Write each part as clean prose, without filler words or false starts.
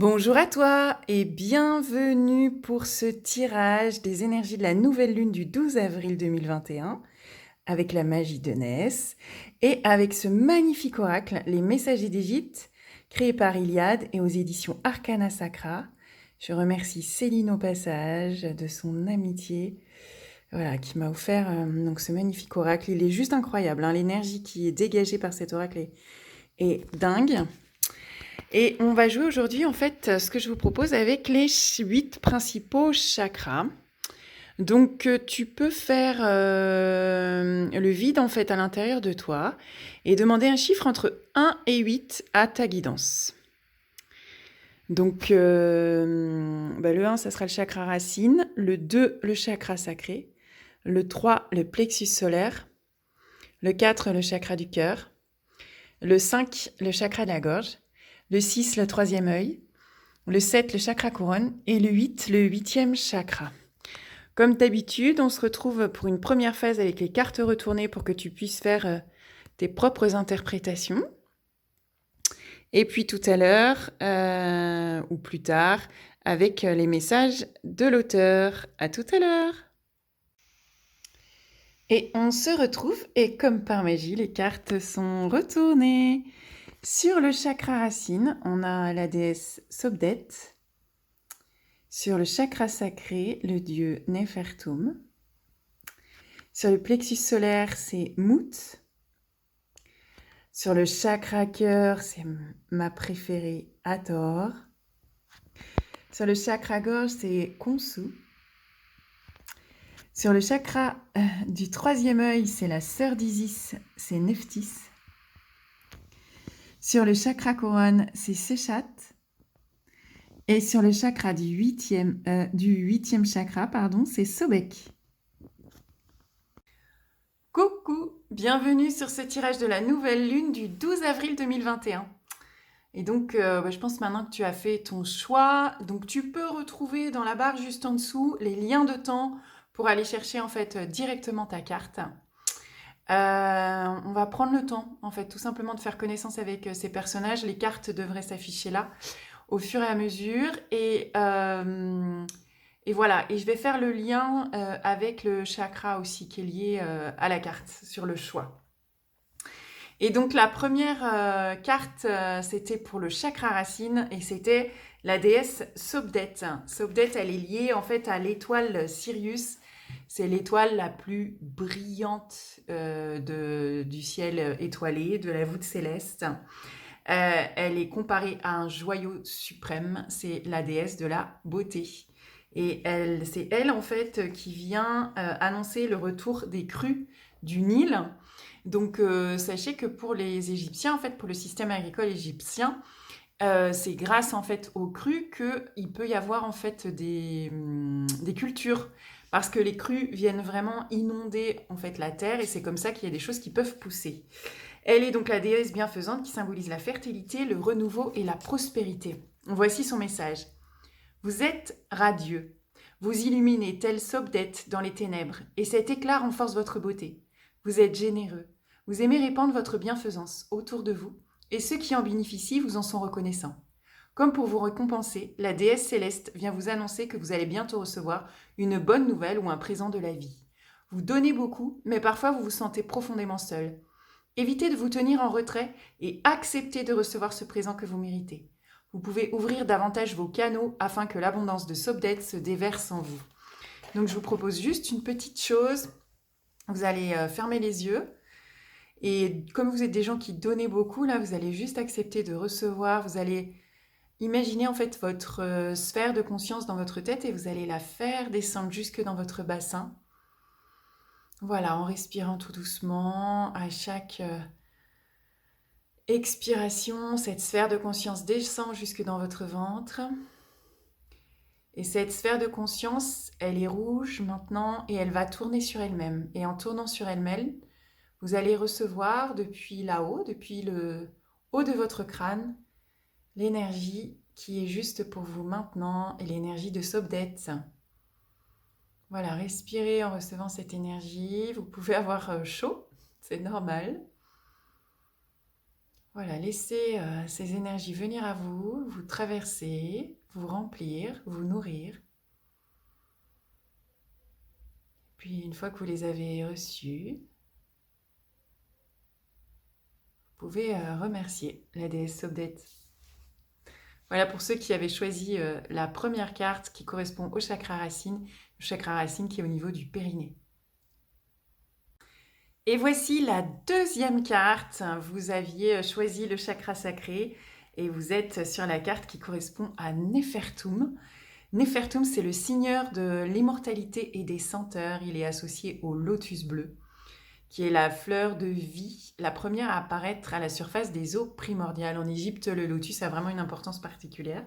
Bonjour à toi et bienvenue pour ce tirage des énergies de la nouvelle lune du 12 avril 2021 avec la magie de Ness et avec ce magnifique oracle, les messagers d'Égypte, créé par Iliade et aux éditions Arcana Sacra. Je remercie Céline au passage de son amitié, voilà, qui m'a offert donc ce magnifique oracle. Il est juste incroyable, hein, l'énergie qui est dégagée par cet oracle est dingue. Et on va jouer aujourd'hui, en fait, ce que je vous propose avec les 8 principaux chakras. Donc, tu peux faire le vide, en fait, à l'intérieur de toi et demander un chiffre entre 1 et 8 à ta guidance. Donc, le 1, ça sera le chakra racine, le 2, le chakra sacré, le 3, le plexus solaire, le 4, le chakra du cœur, le 5, le chakra de la gorge, le 6, le troisième œil, le 7, le chakra couronne, et le 8, le huitième chakra. Comme d'habitude, on se retrouve pour une première phase avec les cartes retournées pour que tu puisses faire tes propres interprétations. Et puis tout à l'heure, ou plus tard, avec les messages de l'auteur. À tout à l'heure. Et on se retrouve, et comme par magie, les cartes sont retournées. Sur le chakra racine, on a la déesse Sobdet. Sur le chakra sacré, le dieu Nefertum. Sur le plexus solaire, c'est Mut. Sur le chakra cœur, c'est ma préférée, Hathor. Sur le chakra gorge, c'est Khonsu. Sur le chakra du troisième œil, c'est la sœur d'Isis, c'est Nephthys. Sur le chakra couronne, c'est Sechat. Et sur le chakra du huitième chakra, c'est Sobek. Coucou, bienvenue sur ce tirage de la nouvelle lune du 12 avril 2021. Et donc, je pense maintenant que tu as fait ton choix, donc tu peux retrouver dans la barre juste en dessous les liens de temps pour aller chercher en fait directement ta carte. On va prendre le temps, en fait, tout simplement de faire connaissance avec ces personnages. Les cartes devraient s'afficher là au fur et à mesure. Et voilà, et je vais faire le lien avec le chakra aussi qui est lié à la carte sur le choix. Et donc la première carte, c'était pour le chakra racine et c'était la déesse Sobdet. Sobdet, elle est liée en fait à l'étoile Sirius. C'est l'étoile la plus brillante du ciel étoilé, de la voûte céleste. Elle est comparée à un joyau suprême. C'est la déesse de la beauté. Et c'est elle en fait qui vient annoncer le retour des crues du Nil. Donc sachez que pour les Égyptiens, en fait, pour le système agricole égyptien, c'est grâce en fait aux crues qu'il peut y avoir en fait des cultures. Parce que les crues viennent vraiment inonder en fait la terre et c'est comme ça qu'il y a des choses qui peuvent pousser. Elle est donc la déesse bienfaisante qui symbolise la fertilité, le renouveau et la prospérité. Voici son message. Vous êtes radieux. Vous illuminez tel Sobdet dans les ténèbres et cet éclat renforce votre beauté. Vous êtes généreux. Vous aimez répandre votre bienfaisance autour de vous et ceux qui en bénéficient vous en sont reconnaissants. Comme pour vous récompenser, la déesse céleste vient vous annoncer que vous allez bientôt recevoir une bonne nouvelle ou un présent de la vie. Vous donnez beaucoup, mais parfois vous vous sentez profondément seul. Évitez de vous tenir en retrait et acceptez de recevoir ce présent que vous méritez. Vous pouvez ouvrir davantage vos canaux afin que l'abondance de Sobdet se déverse en vous. Donc je vous propose juste une petite chose. Vous allez fermer les yeux. Et comme vous êtes des gens qui donnent beaucoup, là, vous allez juste accepter de recevoir. Vous allez imaginer en fait votre sphère de conscience dans votre tête et vous allez la faire descendre jusque dans votre bassin. Voilà, en respirant tout doucement, à chaque expiration, cette sphère de conscience descend jusque dans votre ventre. Et cette sphère de conscience, elle est rouge maintenant et elle va tourner sur elle-même. Et en tournant sur elle-même, vous allez recevoir depuis là-haut, depuis le haut de votre crâne, l'énergie qui est juste pour vous maintenant et l'énergie de Sobdet. Voilà, respirez en recevant cette énergie. Vous pouvez avoir chaud, c'est normal. Voilà, laissez ces énergies venir à vous, vous traverser, vous remplir, vous nourrir. Puis une fois que vous les avez reçues, vous pouvez remercier la déesse Sobdet. Voilà pour ceux qui avaient choisi la première carte qui correspond au chakra racine qui est au niveau du périnée. Et voici la deuxième carte. Vous aviez choisi le chakra sacré et vous êtes sur la carte qui correspond à Nefertum. Nefertum, c'est le seigneur de l'immortalité et des senteurs. Il est associé au lotus bleu, qui est la fleur de vie, la première à apparaître à la surface des eaux primordiales. En Égypte, le lotus a vraiment une importance particulière.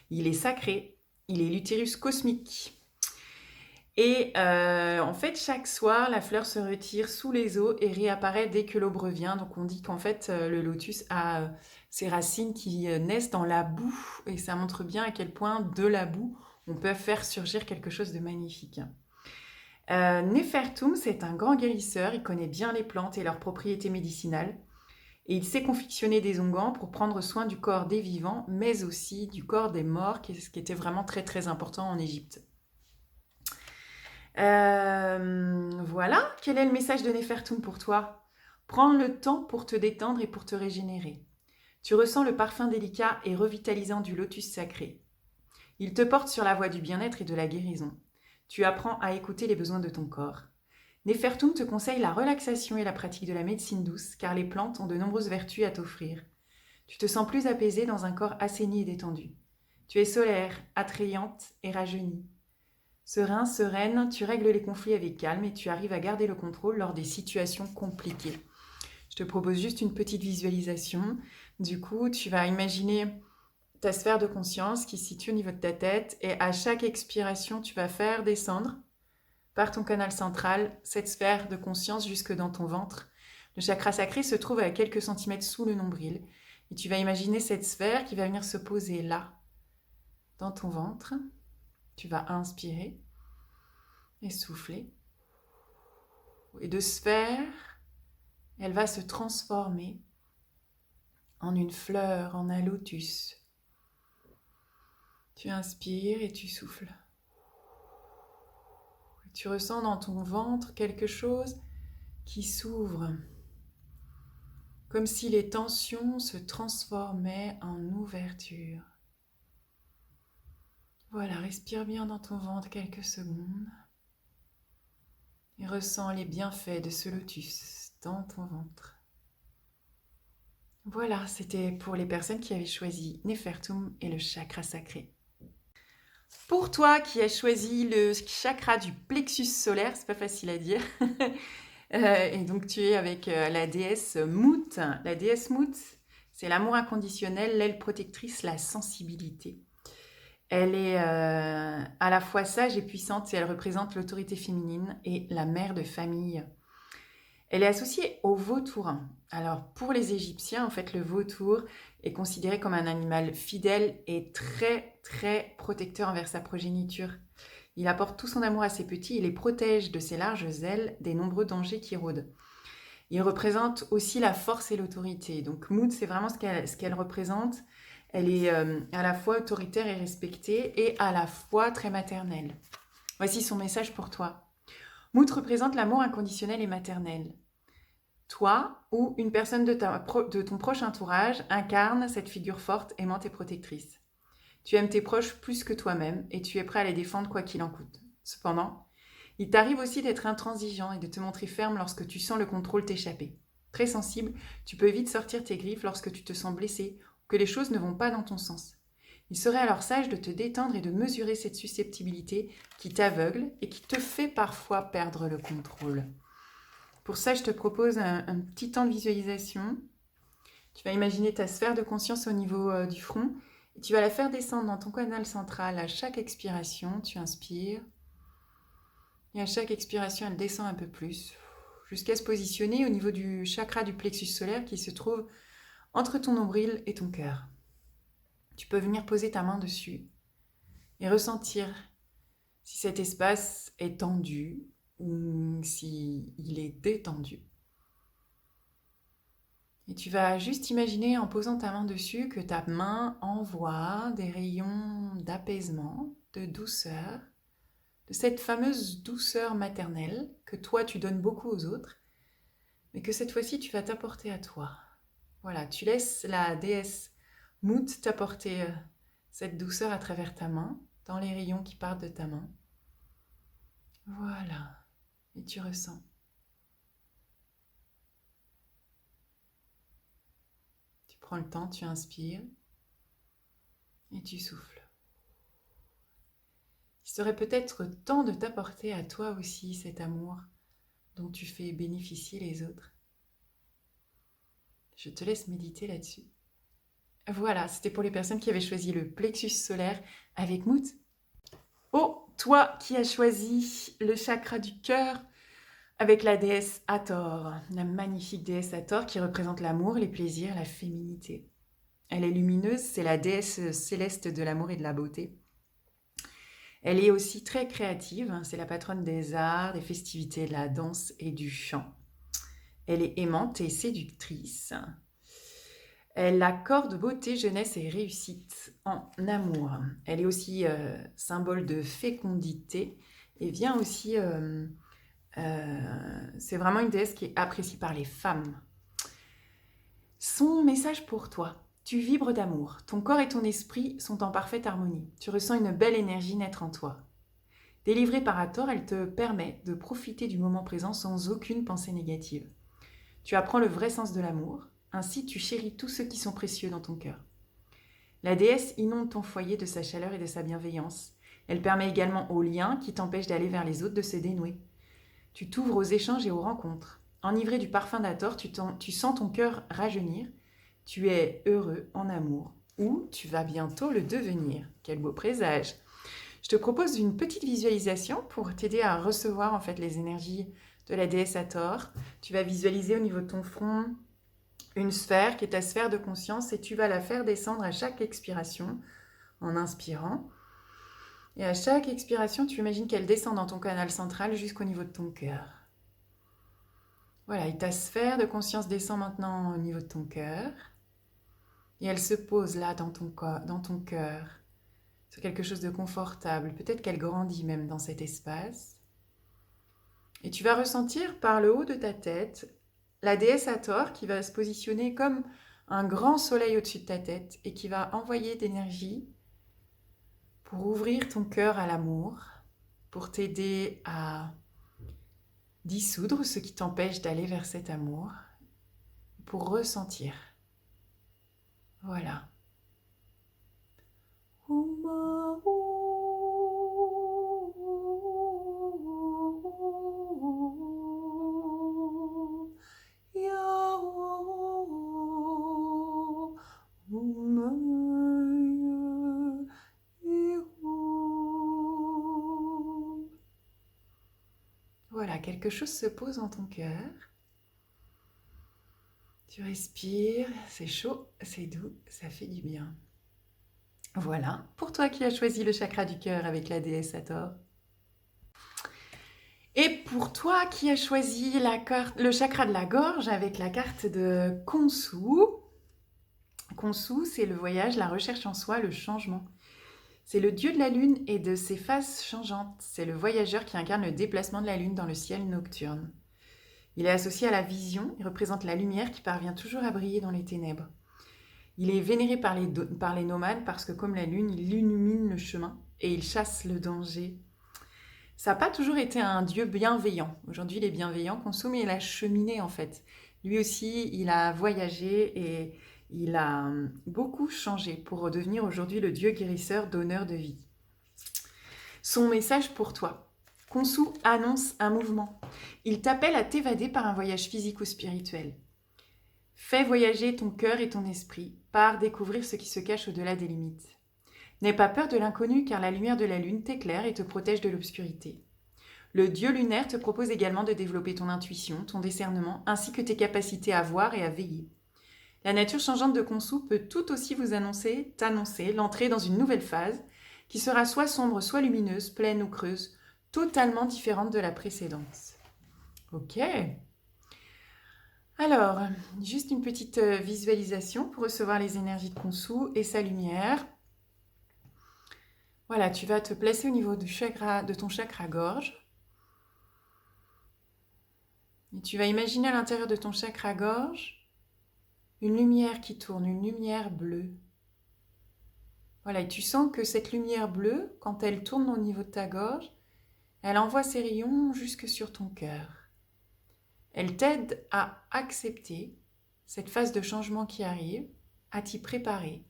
Il est sacré, il est l'utérus cosmique. Et en fait, chaque soir, la fleur se retire sous les eaux et réapparaît dès que l'aube revient. Donc on dit qu'en fait, le lotus a ses racines qui naissent dans la boue. Et ça montre bien à quel point de la boue, on peut faire surgir quelque chose de magnifique. Nefertum, c'est un grand guérisseur. Il connaît bien les plantes et leurs propriétés médicinales. Et il sait confectionner des onguents pour prendre soin du corps des vivants, mais aussi du corps des morts, ce qui était vraiment très très important en Égypte. Voilà, quel est le message de Nefertum pour toi? Prends le temps pour te détendre et pour te régénérer. Tu ressens le parfum délicat et revitalisant du lotus sacré. Il te porte sur la voie du bien-être et de la guérison. Tu apprends à écouter les besoins de ton corps. Nefertum te conseille la relaxation et la pratique de la médecine douce, car les plantes ont de nombreuses vertus à t'offrir. Tu te sens plus apaisé dans un corps assaini et détendu. Tu es solaire, attrayante et rajeunie. Serein, sereine, tu règles les conflits avec calme et tu arrives à garder le contrôle lors des situations compliquées. Je te propose juste une petite visualisation. Du coup, tu vas imaginer ta sphère de conscience qui se situe au niveau de ta tête et à chaque expiration, tu vas faire descendre par ton canal central cette sphère de conscience jusque dans ton ventre. Le chakra sacré se trouve à quelques centimètres sous le nombril et tu vas imaginer cette sphère qui va venir se poser là, dans ton ventre. Tu vas inspirer et souffler. Et de sphère, elle va se transformer en une fleur, en un lotus. Tu inspires et tu souffles. Tu ressens dans ton ventre quelque chose qui s'ouvre, comme si les tensions se transformaient en ouverture. Voilà, respire bien dans ton ventre quelques secondes et ressens les bienfaits de ce lotus dans ton ventre. Voilà, c'était pour les personnes qui avaient choisi Nefertum et le chakra sacré. Pour toi qui as choisi le chakra du plexus solaire, c'est pas facile à dire, et donc tu es avec la déesse Mut. La déesse Mut, c'est l'amour inconditionnel, l'aile protectrice, la sensibilité. Elle est à la fois sage et puissante et elle représente l'autorité féminine et la mère de famille. Elle est associée au vautour. Alors pour les Égyptiens, en fait, le vautour est considéré comme un animal fidèle et très très protecteur envers sa progéniture. Il apporte tout son amour à ses petits et les protège de ses larges ailes des nombreux dangers qui rôdent. Il représente aussi la force et l'autorité. Donc Mut, c'est vraiment ce qu'elle représente. Elle est à la fois autoritaire et respectée et à la fois très maternelle. Voici son message pour toi. Mut représente l'amour inconditionnel et maternel. Toi ou une personne de ton proche entourage incarne cette figure forte, aimante et protectrice. Tu aimes tes proches plus que toi-même et tu es prêt à les défendre quoi qu'il en coûte. Cependant, il t'arrive aussi d'être intransigeant et de te montrer ferme lorsque tu sens le contrôle t'échapper. Très sensible, tu peux vite sortir tes griffes lorsque tu te sens blessé ou que les choses ne vont pas dans ton sens. Il serait alors sage de te détendre et de mesurer cette susceptibilité qui t'aveugle et qui te fait parfois perdre le contrôle. Pour ça, je te propose un petit temps de visualisation. Tu vas imaginer ta sphère de conscience au niveau du front et tu vas la faire descendre dans ton canal central à chaque expiration. Tu inspires et à chaque expiration, elle descend un peu plus jusqu'à se positionner au niveau du chakra du plexus solaire qui se trouve entre ton nombril et ton cœur. Tu peux venir poser ta main dessus et ressentir si cet espace est tendu ou s'il est détendu. Et tu vas juste imaginer en posant ta main dessus que ta main envoie des rayons d'apaisement, de douceur, de cette fameuse douceur maternelle que toi tu donnes beaucoup aux autres, mais que cette fois-ci tu vas t'apporter à toi. Voilà, tu laisses la déesse Mout t'apporter cette douceur à travers ta main, dans les rayons qui partent de ta main. Voilà, et tu ressens. Tu prends le temps, tu inspires et tu souffles. Il serait peut-être temps de t'apporter à toi aussi cet amour dont tu fais bénéficier les autres. Je te laisse méditer là-dessus. Voilà, c'était pour les personnes qui avaient choisi le plexus solaire avec Mout. Oh, toi qui as choisi le chakra du cœur avec la déesse Hathor, la magnifique déesse Hathor qui représente l'amour, les plaisirs, la féminité. Elle est lumineuse, c'est la déesse céleste de l'amour et de la beauté. Elle est aussi très créative, c'est la patronne des arts, des festivités, de la danse et du chant. Elle est aimante et séductrice. Elle accorde beauté, jeunesse et réussite en amour. Elle est aussi symbole de fécondité et vient aussi... c'est vraiment une déesse qui est appréciée par les femmes. Son message pour toi. Tu vibres d'amour. Ton corps et ton esprit sont en parfaite harmonie. Tu ressens une belle énergie naître en toi. Délivrée par Hathor, elle te permet de profiter du moment présent sans aucune pensée négative. Tu apprends le vrai sens de l'amour. Ainsi, tu chéris tous ceux qui sont précieux dans ton cœur. La déesse inonde ton foyer de sa chaleur et de sa bienveillance. Elle permet également aux liens qui t'empêchent d'aller vers les autres de se dénouer. Tu t'ouvres aux échanges et aux rencontres. Enivré du parfum d'Hathor, tu sens ton cœur rajeunir. Tu es heureux en amour. Ou tu vas bientôt le devenir. Quel beau présage! Je te propose une petite visualisation pour t'aider à recevoir en fait les énergies de la déesse Hathor. Tu vas visualiser au niveau de ton front une sphère qui est ta sphère de conscience et tu vas la faire descendre à chaque expiration en inspirant. Et à chaque expiration, tu imagines qu'elle descend dans ton canal central jusqu'au niveau de ton cœur. Voilà, et ta sphère de conscience descend maintenant au niveau de ton cœur. Et elle se pose là dans ton cœur, sur quelque chose de confortable. Peut-être qu'elle grandit même dans cet espace. Et tu vas ressentir par le haut de ta tête la déesse Hathor qui va se positionner comme un grand soleil au-dessus de ta tête et qui va envoyer d'énergie pour ouvrir ton cœur à l'amour, pour t'aider à dissoudre ce qui t'empêche d'aller vers cet amour, pour ressentir. Voilà. Voilà, quelque chose se pose dans ton cœur. Tu respires, c'est chaud, c'est doux, ça fait du bien. Voilà, pour toi qui as choisi le chakra du cœur avec la déesse Hathor. Et pour toi qui as choisi le chakra de la gorge avec la carte de Khonsu. Khonsu, c'est le voyage, la recherche en soi, le changement. C'est le dieu de la lune et de ses phases changeantes. C'est le voyageur qui incarne le déplacement de la lune dans le ciel nocturne. Il est associé à la vision, il représente la lumière qui parvient toujours à briller dans les ténèbres. Il est vénéré par les nomades parce que comme la lune, il illumine le chemin et il chasse le danger. Ça n'a pas toujours été un dieu bienveillant. Aujourd'hui, il est bienveillant, Khonsu, mais il a cheminé en fait. Lui aussi, il a voyagé et il a beaucoup changé pour redevenir aujourd'hui le dieu guérisseur, donneur de vie. Son message pour toi. Khonsu annonce un mouvement. Il t'appelle à t'évader par un voyage physique ou spirituel. Fais voyager ton cœur et ton esprit, pars découvrir ce qui se cache au-delà des limites. N'aie pas peur de l'inconnu car la lumière de la lune t'éclaire et te protège de l'obscurité. Le dieu lunaire te propose également de développer ton intuition, ton discernement, ainsi que tes capacités à voir et à veiller. La nature changeante de Khonsu peut tout aussi t'annoncer l'entrée dans une nouvelle phase qui sera soit sombre, soit lumineuse, pleine ou creuse, totalement différente de la précédente. Ok. Alors, juste une petite visualisation pour recevoir les énergies de Khonsu et sa lumière. Voilà, tu vas te placer au niveau du chakra, de ton chakra gorge. Et tu vas imaginer à l'intérieur de ton chakra gorge une lumière qui tourne, une lumière bleue. Voilà, et tu sens que cette lumière bleue, quand elle tourne au niveau de ta gorge, elle envoie ses rayons jusque sur ton cœur. Elle t'aide à accepter cette phase de changement qui arrive, à t'y préparer.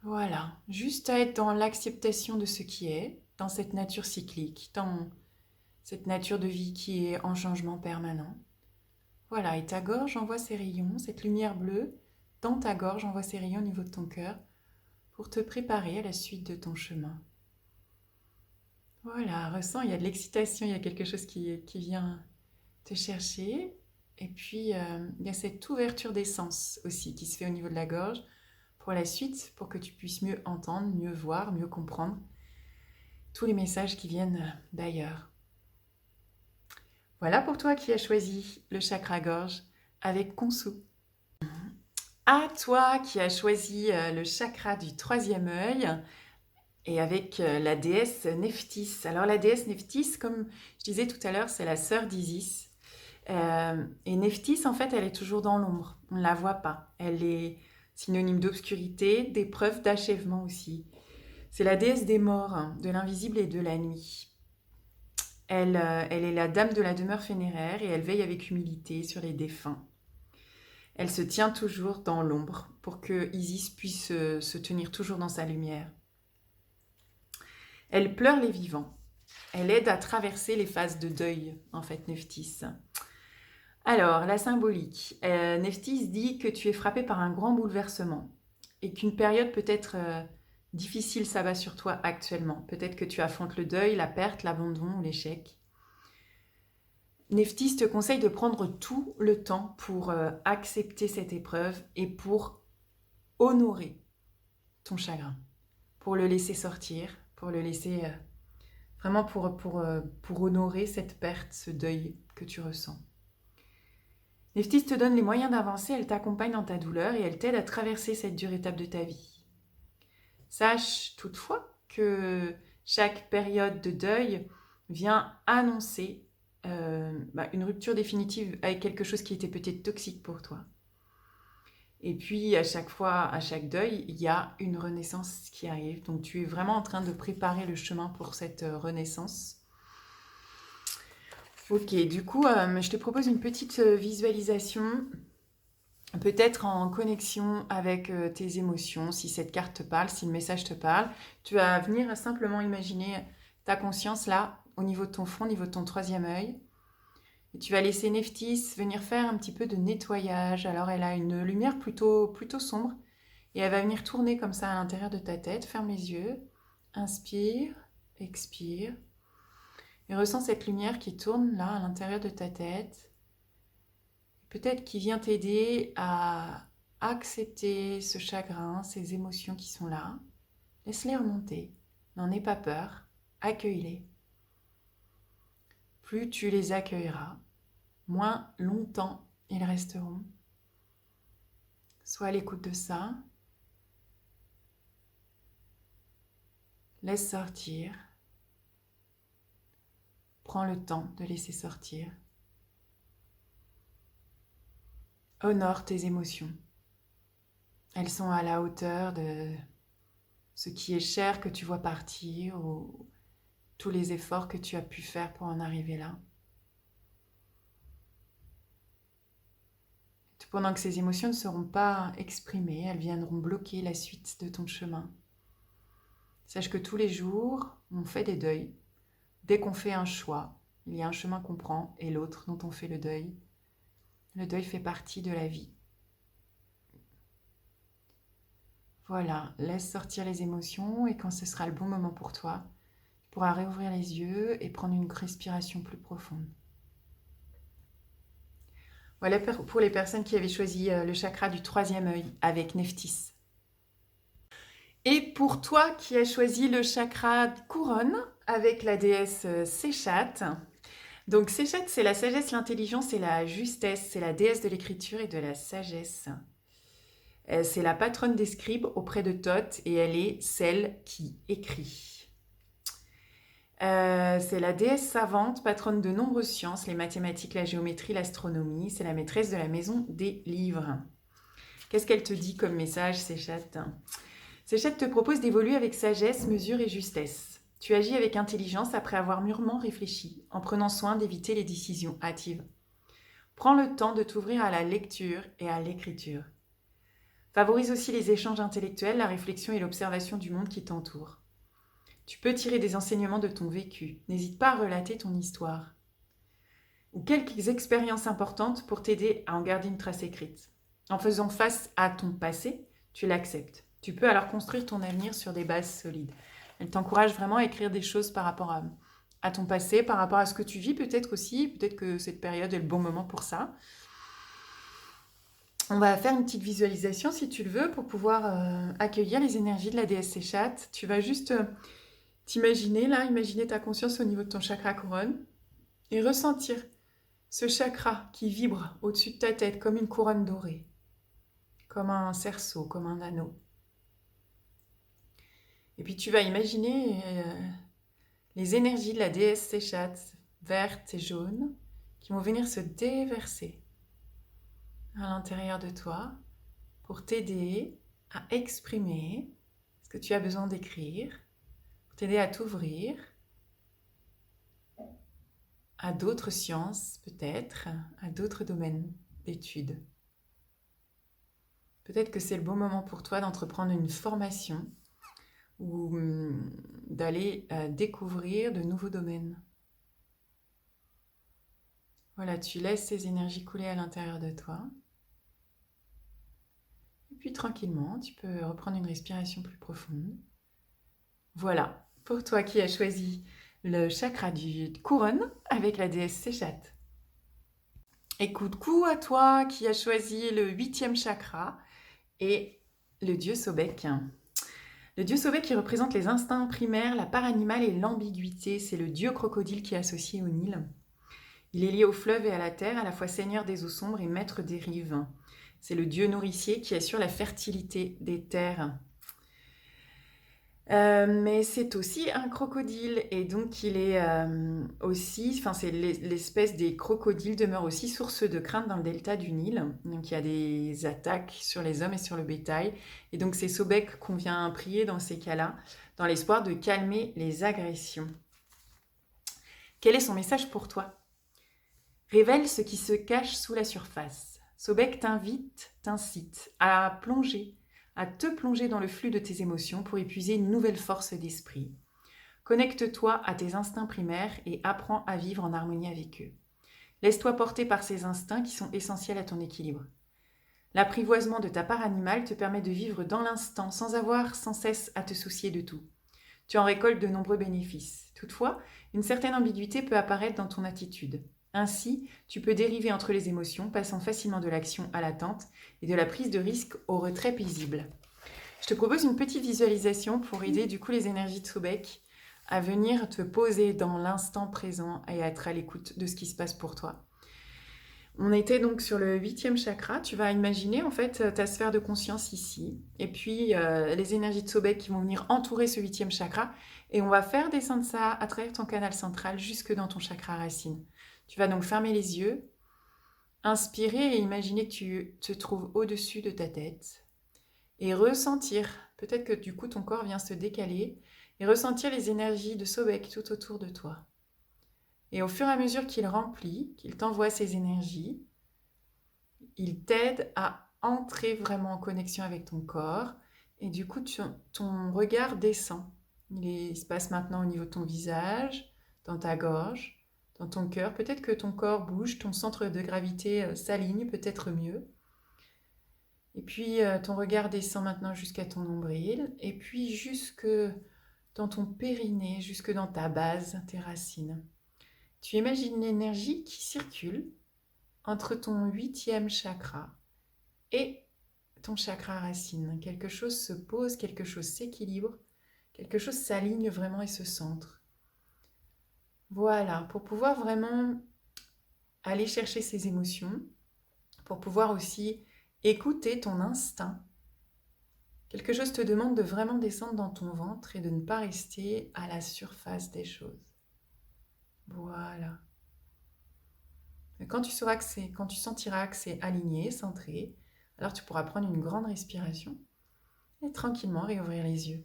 Voilà, juste à être dans l'acceptation de ce qui est, dans cette nature cyclique, dans cette nature de vie qui est en changement permanent. Voilà, et ta gorge envoie ses rayons, cette lumière bleue, dans ta gorge envoie ses rayons au niveau de ton cœur pour te préparer à la suite de ton chemin. Voilà, ressens, il y a de l'excitation, il y a quelque chose qui vient te chercher. Et puis, il y a cette ouverture des sens aussi qui se fait au niveau de la gorge pour la suite, pour que tu puisses mieux entendre, mieux voir, mieux comprendre tous les messages qui viennent d'ailleurs. Voilà pour toi qui as choisi le chakra gorge avec Khonsu. À toi qui as choisi le chakra du troisième œil et avec la déesse Nephthys. Alors la déesse Nephthys, comme je disais tout à l'heure, c'est la sœur d'Isis. Et Nephthys, en fait, elle est toujours dans l'ombre. On ne la voit pas. Elle est synonyme d'obscurité, d'épreuve, d'achèvement aussi. C'est la déesse des morts, hein, de l'invisible et de la nuit. Elle est la dame de la demeure funéraire et elle veille avec humilité sur les défunts. Elle se tient toujours dans l'ombre pour que Isis puisse se tenir toujours dans sa lumière. Elle pleure les vivants. Elle aide à traverser les phases de deuil, en fait, Nephthys. Alors, la symbolique. Nephthys dit que tu es frappé par un grand bouleversement et qu'une période peut-être difficile s'abat sur toi actuellement. Peut-être que tu affrontes le deuil, la perte, l'abandon ou l'échec. Nephthys te conseille de prendre tout le temps pour accepter cette épreuve et pour honorer ton chagrin, pour le laisser sortir, pour le laisser vraiment pour honorer cette perte, ce deuil que tu ressens. Nephthys te donne les moyens d'avancer, elle t'accompagne dans ta douleur et elle t'aide à traverser cette dure étape de ta vie. Sache toutefois que chaque période de deuil vient annoncer une rupture définitive avec quelque chose qui était peut-être toxique pour toi. Et puis à chaque fois, à chaque deuil, il y a une renaissance qui arrive. Donc tu es vraiment en train de préparer le chemin pour cette renaissance. Ok, du coup, je te propose une petite visualisation, peut-être en connexion avec tes émotions, si cette carte te parle, si le message te parle. Tu vas venir simplement imaginer ta conscience là, au niveau de ton front, au niveau de ton troisième œil. Et tu vas laisser Nephthys venir faire un petit peu de nettoyage. Alors elle a une lumière plutôt sombre et elle va venir tourner comme ça à l'intérieur de ta tête. Ferme les yeux, inspire, expire. Et ressens cette lumière qui tourne là à l'intérieur de ta tête. Peut-être qui vient t'aider à accepter ce chagrin, ces émotions qui sont là. Laisse-les remonter. N'en aie pas peur. Accueille-les. Plus tu les accueilleras, moins longtemps ils resteront. Sois à l'écoute de ça. Laisse sortir. Prends le temps de laisser sortir. Honore tes émotions. Elles sont à la hauteur de ce qui est cher que tu vois partir ou tous les efforts que tu as pu faire pour en arriver là. Pendant que ces émotions ne seront pas exprimées, elles viendront bloquer la suite de ton chemin. Sache que tous les jours, on fait des deuils. Dès qu'on fait un choix, il y a un chemin qu'on prend et l'autre dont on fait le deuil. Le deuil fait partie de la vie. Voilà, laisse sortir les émotions et quand ce sera le bon moment pour toi, tu pourras réouvrir les yeux et prendre une respiration plus profonde. Voilà pour les personnes qui avaient choisi le chakra du troisième œil avec Nephthys. Et pour toi qui as choisi le chakra couronne avec la déesse Séchat, Donc Séchette, c'est la sagesse, l'intelligence et la justesse. C'est la déesse de l'écriture et de la sagesse. C'est la patronne des scribes auprès de Thoth et elle est celle qui écrit. C'est la déesse savante, patronne de nombreuses sciences, les mathématiques, la géométrie, l'astronomie. C'est la maîtresse de la maison des livres. Qu'est-ce qu'elle te dit comme message, Séchette? Séchette te propose d'évoluer avec sagesse, mesure et justesse. Tu agis avec intelligence après avoir mûrement réfléchi, en prenant soin d'éviter les décisions hâtives. Prends le temps de t'ouvrir à la lecture et à l'écriture. Favorise aussi les échanges intellectuels, la réflexion et l'observation du monde qui t'entoure. Tu peux tirer des enseignements de ton vécu. N'hésite pas à relater ton histoire. Ou quelques expériences importantes pour t'aider à en garder une trace écrite. En faisant face à ton passé, tu l'acceptes. Tu peux alors construire ton avenir sur des bases solides. Elle t'encourage vraiment à écrire des choses par rapport à ton passé, par rapport à ce que tu vis peut-être aussi. Peut-être que cette période est le bon moment pour ça. On va faire une petite visualisation si tu le veux pour pouvoir accueillir les énergies de la déesse Séchette. Tu vas juste t'imaginer là, imaginer ta conscience au niveau de ton chakra couronne et ressentir ce chakra qui vibre au-dessus de ta tête comme une couronne dorée, comme un cerceau, comme un anneau. Et puis tu vas imaginer les énergies de la déesse Séchette, vertes et jaunes, qui vont venir se déverser à l'intérieur de toi pour t'aider à exprimer ce que tu as besoin d'écrire, pour t'aider à t'ouvrir à d'autres sciences, peut-être, à d'autres domaines d'études. Peut-être que c'est le bon moment pour toi d'entreprendre une formation ou d'aller découvrir de nouveaux domaines. Voilà, tu laisses ces énergies couler à l'intérieur de toi. Et puis tranquillement, tu peux reprendre une respiration plus profonde. Voilà, pour toi qui as choisi le chakra du couronne avec la déesse Séchette. Écoute, coup à toi qui as choisi le 8e chakra et le dieu Sobek. Le dieu Sobek qui représente les instincts primaires, la part animale et l'ambiguïté. C'est le dieu crocodile qui est associé au Nil. Il est lié au fleuve et à la terre, à la fois seigneur des eaux sombres et maître des rives. C'est le dieu nourricier qui assure la fertilité des terres. Mais c'est aussi un crocodile et donc il est aussi, enfin c'est l'espèce des crocodiles demeure aussi source de crainte dans le delta du Nil. Donc il y a des attaques sur les hommes et sur le bétail. Et donc c'est Sobek qu'on vient prier dans ces cas-là, dans l'espoir de calmer les agressions. Quel est son message pour toi? Révèle ce qui se cache sous la surface. Sobek t'incite à plonger, à te plonger dans le flux de tes émotions pour épuiser une nouvelle force d'esprit. Connecte-toi à tes instincts primaires et apprends à vivre en harmonie avec eux. Laisse-toi porter par ces instincts qui sont essentiels à ton équilibre. L'apprivoisement de ta part animale te permet de vivre dans l'instant sans avoir sans cesse à te soucier de tout. Tu en récoltes de nombreux bénéfices. Toutefois, une certaine ambiguïté peut apparaître dans ton attitude. Ainsi, tu peux dériver entre les émotions, passant facilement de l'action à l'attente et de la prise de risque au retrait paisible. Je te propose une petite visualisation pour aider du coup les énergies de Sobek à venir te poser dans l'instant présent et à être à l'écoute de ce qui se passe pour toi. On était donc sur le 8e chakra. Tu vas imaginer en fait ta sphère de conscience ici et puis les énergies de Sobek qui vont venir entourer ce 8e chakra et on va faire descendre ça à travers ton canal central jusque dans ton chakra racine. Tu vas donc fermer les yeux, inspirer et imaginer que tu te trouves au-dessus de ta tête et ressentir, peut-être que du coup ton corps vient se décaler et ressentir les énergies de Sobek tout autour de toi. Et au fur et à mesure qu'il remplit, qu'il t'envoie ces énergies, il t'aide à entrer vraiment en connexion avec ton corps et du coup ton regard descend. Il se passe maintenant au niveau de ton visage, dans ta gorge, dans ton cœur. Peut-être que ton corps bouge, ton centre de gravité s'aligne peut-être mieux. Et puis ton regard descend maintenant jusqu'à ton nombril et puis jusque dans ton périnée, jusque dans ta base, tes racines. Tu imagines l'énergie qui circule entre ton 8e chakra et ton chakra racine. Quelque chose se pose, quelque chose s'équilibre, quelque chose s'aligne vraiment et se centre. Voilà, pour pouvoir vraiment aller chercher ces émotions, pour pouvoir aussi écouter ton instinct. Quelque chose te demande de vraiment descendre dans ton ventre et de ne pas rester à la surface des choses. Voilà. Et quand tu sentiras que c'est aligné, centré, alors tu pourras prendre une grande respiration et tranquillement réouvrir les yeux.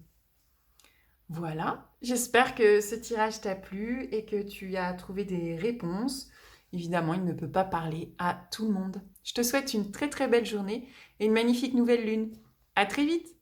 Voilà, j'espère que ce tirage t'a plu et que tu as trouvé des réponses. Évidemment, il ne peut pas parler à tout le monde. Je te souhaite une très très belle journée et une magnifique nouvelle lune. À très vite!